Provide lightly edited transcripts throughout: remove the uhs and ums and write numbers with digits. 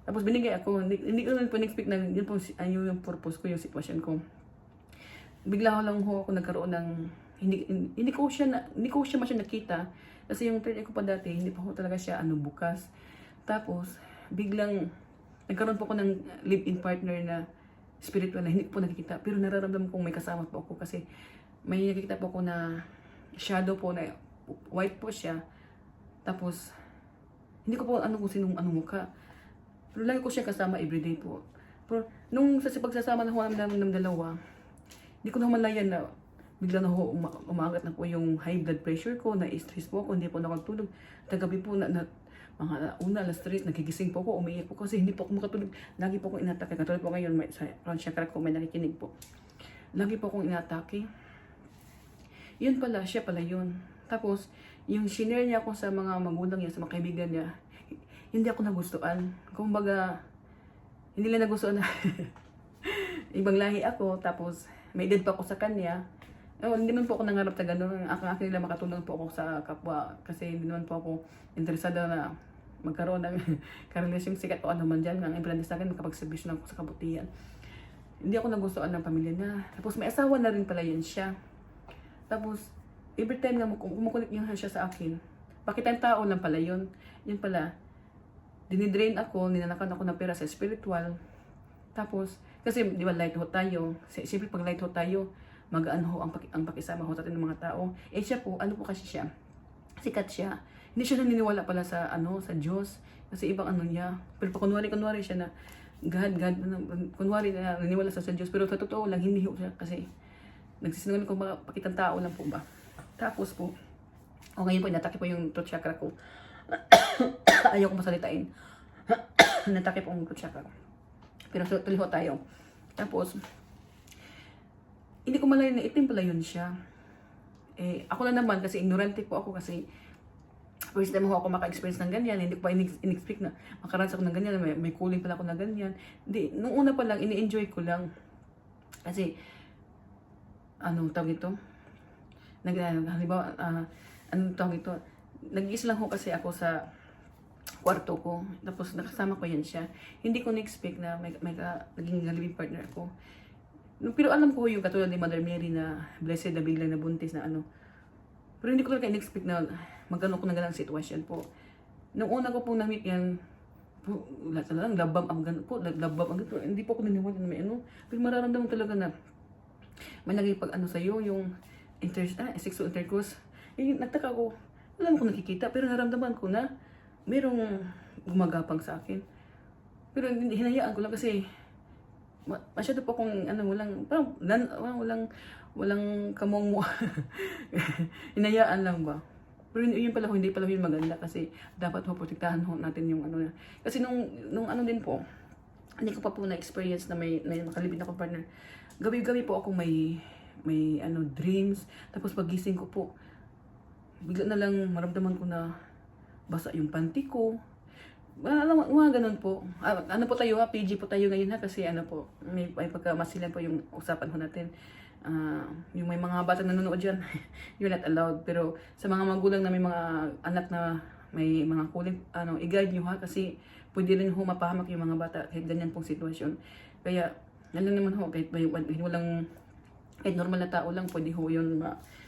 Tapos binigay ako, hindi ko naman po in-expect na yun po yung purpose ko, yung sitwasyon ko. Bigla ko lang ako nagkaroon ng hindi ko siya masyadong nakita kasi yung third eye ko pa dati hindi pa ko talaga siya bukas. Tapos biglang nagkaroon po ako ng live-in partner na spiritual na hindi ko po nakikita, pero nararamdaman kong may kasama po ako kasi may nakikita po ako na shadow po na white po siya. Tapos hindi ko po kung sinong mukha, pero lagi ko siya kasama everyday po. Pero nung sa pagsasama na ng dalawa, hindi ko na malayan na bigla na umaangat na po yung high blood pressure ko, na-stress po ako, hindi po nakatulog. Tagabi po mga una, alas 3, nagigising po ako, umiiyak po kasi hindi po ako makatulog. Lagi po akong inatake. Katulad po ngayon, sa front chakra ko may nakikinig po. Lagi po akong inatake. Yun pala, siya pala yun. Tapos, yung shinare niya ako sa mga magulang niya, sa mga kaibigan niya, hindi ako nagustuhan. Kumbaga, hindi lang nagustuhan na ibang lahi ako, tapos may edad pa ako sa kanya. Hindi man po ako nangarap na gano'n. Akin nila makatulong po ako sa kapwa. Kasi hindi naman po ako interesado na magkaroon ng karelasyong sikat o ano man dyan. Ang importante sa akin, makapagservisyo lang ako sa kabutihan. Hindi ako nagustuhan ng pamilya niya. Tapos may asawa na rin pala yun siya. Tapos, every time na kumukulit niya siya sa akin, bakit ang tao lang pala yun? Yun pala, dinidrain ako, ninanakan ako ng pera sa spiritual. Tapos, kasi di ba light ho tayo, siyempre pag light ho tayo, magaan ho ang pakisama ho natin ng mga tao. Siya po, po kasi siya, sikat siya. Hindi siya naniniwala pala sa sa Diyos, kasi ibang niya. Pero pag kunwari siya na God, kunwari na naniniwala sa Diyos, pero sa totoo lang, hindi ho siya kasi nagsisinungaling ko pakitang tao lang po ba. Tapos po, ngayon po, inatake po yung throat chakra ko. Ayaw ko masalitain. Natake po yung throat chakra ko. Pero tuloy ho tayo. Tapos, hindi ko malayan na itim pala yun siya. Ako lang naman kasi ignorante po ako kasi first time ho ako maka-experience ng ganyan. Hindi ko pa in-expect na makaranas ako ng ganyan. May cooling pala ako na ganyan. Hindi, nung una pa lang, ini-enjoy ko lang. Kasi, tawag ito? Halimbawa, tawag ito? Nag-iis lang ho kasi ako sa kwarto ko. Tapos nakasama ko yan siya. Hindi ko na-expect na may naging living partner ako. Pero alam ko yung katulad ni Mother Mary na blessed na biglang nabuntis na Pero hindi ko talaga in-expect na magkano ko na ganang sitwasyon po. Nung una ko po na-meet yan, talagang labab ang ganun po. Labab ang ganun. Hindi po ako naniwala na may Pero mararamdaman talaga na may naging sa'yo, yung sexual intercourse. Nagtaka ko, wala mo ko nakikita. Pero naramdaman ko na merong gumagapang sa akin. Pero hinayaan ko lang kasi masyado po akong walang kamong mo. Hinayaan lang ba? Pero yun pala hindi pala yun maganda kasi dapat protektahan natin yung Kasi nung din po, hindi ko pa po na-experience na may makalibid na ko partner. Gabi-gabi po akong may dreams. Tapos pagising ko po, bigla na lang maramdaman ko na basa yung panty ko. Alam mo, ganun po. Po tayo PG po tayo ngayon kasi po, may pagkamasilan po yung usapan ho natin. Yung may mga bata na nanonood dyan, you're not allowed. Pero sa mga magulang na may mga anak na may mga kuling, i-guide nyo kasi pwede rin ho mapahamak yung mga bata kahit ganyan pong sitwasyon. Kaya, alam naman ho, kahit normal na tao lang, pwede ho yun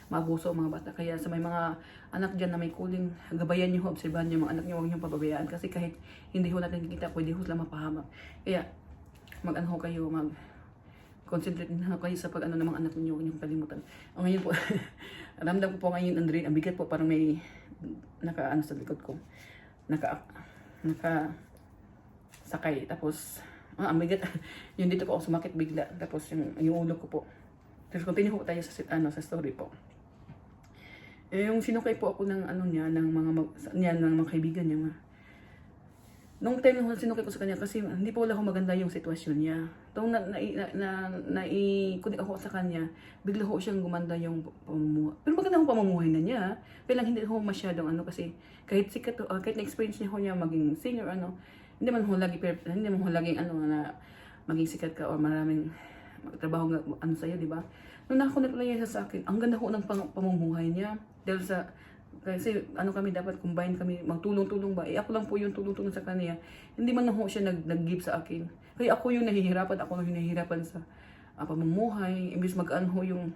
maabuso ang mga bata. Kaya sa may mga anak dyan na may kuling, gabayan nyo ho, obserbahan nyo mga anak nyo, huwag nyo pababayaan. Kasi kahit hindi ho natin kikita, pwede ho sila mapahamak. Kaya, kayo, concentrate na kayo sa ng mga anak niyo, huwag nyo kalimutan. Ngayon po, ramdam ko po ngayon, Andre, ang bigat po, parang may sa likod ko. Sakay. Tapos, ang bigat. Yung dito po ako sumakit bigla. Tapos, yung ulo ko po. Tapos, continue po tayo sa story po. Yung sinukay po ako ng ng mga kaibigan niya. Nung time na sinukay ko sa kanya kasi hindi po wala maganda yung sitwasyon niya. Nung kunik ako sa kanya, bigla ho siyang gumanda yung pamumuhay. Pero maganda ho pamumuhay na niya. Pero lang hindi ho masyadong kasi kahit sikat kahit na-experience niya ho niya maging singer hindi man ho lagi laging na maging sikat ka o maraming trabaho sa'yo, di ba? Nung nakakunik lang niya sa akin, ang ganda ho ng pamumuhay niya. Dahil sa Kasi ano kami, dapat combine kami, magtulong-tulong ba. Eh ako lang po yung tulong-tulong sa kanya. Hindi man lang ho siya nag-give sa akin. Kaya ako yung nahihirapan, sa pamumuhay. Imbis mag-ano ho yung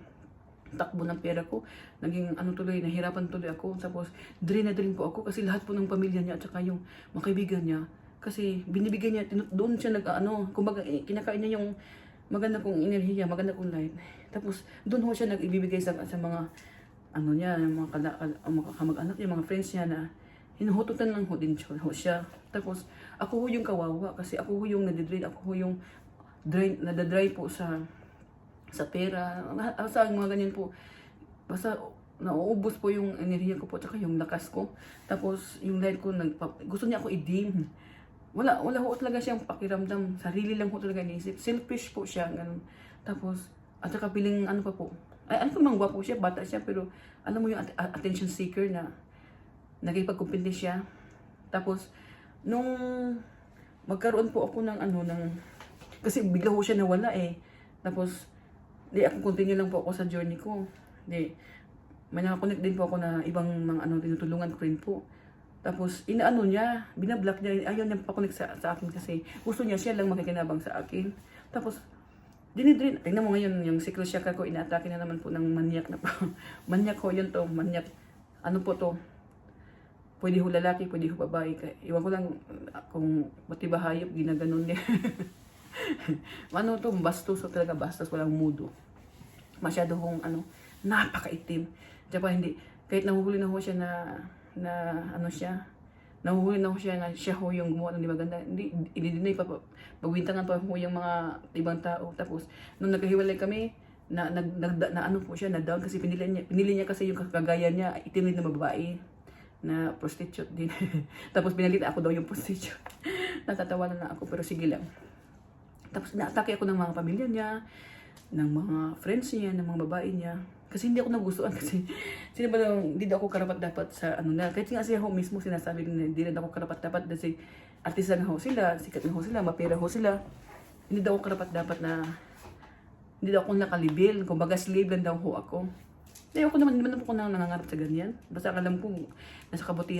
takbo ng pera ko, naging ano tuloy, nahirapan tuloy ako. Tapos drain na drain po ako kasi lahat po ng pamilya niya at saka yung mga kaibigan niya. Kasi binibigyan niya, doon siya kumbaga kinakain niya yung maganda kong enerhiya, maganda kong light. Tapos doon ho siya nag-ibibigay sa mga ano niya, yung mga kamag-anak niya, mga friends niya na hinuhututan lang ho din siya. Tapos ako ho yung kawawa kasi ako ho yung nadidrain, ako ho yung nadadry po sa pera, sa mga ganyan po. Basta nauubos po yung enerhiya ko po, tsaka yung lakas ko. Tapos yung light ko, gusto niya ako i-dim. Wala ho talaga siyang pakiramdam. Sarili lang ho talaga iniisip. Selfish po siya, ganun. Tapos, at saka piling ano pa po. Ay, ano pa mang gwapo siya, bata siya, pero alam mo yung attention seeker na nagipagkumpindi siya. Tapos, nung magkaroon po ako ng kasi bigla ho siya nawala eh. Tapos, ako continue lang po ako sa journey ko. May nakakonect din po ako na ibang mga tinutulungan ko rin po. Tapos, inaano niya, binablock niya, ayaw niya pa-connect sa akin kasi gusto niya siya lang makikinabang sa akin. Tapos, dinidrin, tingnan mo ngayon, yung siklo chakra ko, inaatake na naman po ng manyak na po. Manyak ho, yun to, manyak. Ano po to? Pwede ho lalaki, pwede ho babae. Iwan ko lang kung pati ba hayop, ginaganon niya. Ano to, bastos, so talaga bastos, walang mudo. Masyado hong napakaitim. Tsaka hindi, kahit nahuhuli na ho siya nahuhuli na ho siya na siya ho yung gumawa ng di maganda. Hindi, i-deny pa po. Pagbintangan pa ho yung mga ibang tao. Tapos, nung nagkahiwalay kami, po siya, na-down kasi pinili niya kasi yung kagaya niya, itim na babae na prostitute din. Tapos pinalit ako daw yung prostitute. Natatawa na ako, pero sige lang. Tapos naatake ako ng mga pamilya niya, ng mga friends niya, ng mga babae niya. Kasi hindi ako nagustuhan kasi sino ba hindi ako karapat-dapat sa na. Kahit nga siya ho mismo sinasabi na hindi rin ako karapat-dapat kasi artista na ho sila, sikat na ho sila, mapera ho sila. Hindi daw ako karapat-dapat na, hindi daw ako nakalibil. Kumbaga slave lang daw ho ako. Hindi ako naman ako nangangarap sa ganyan. Basta alam ko nasa kabutihan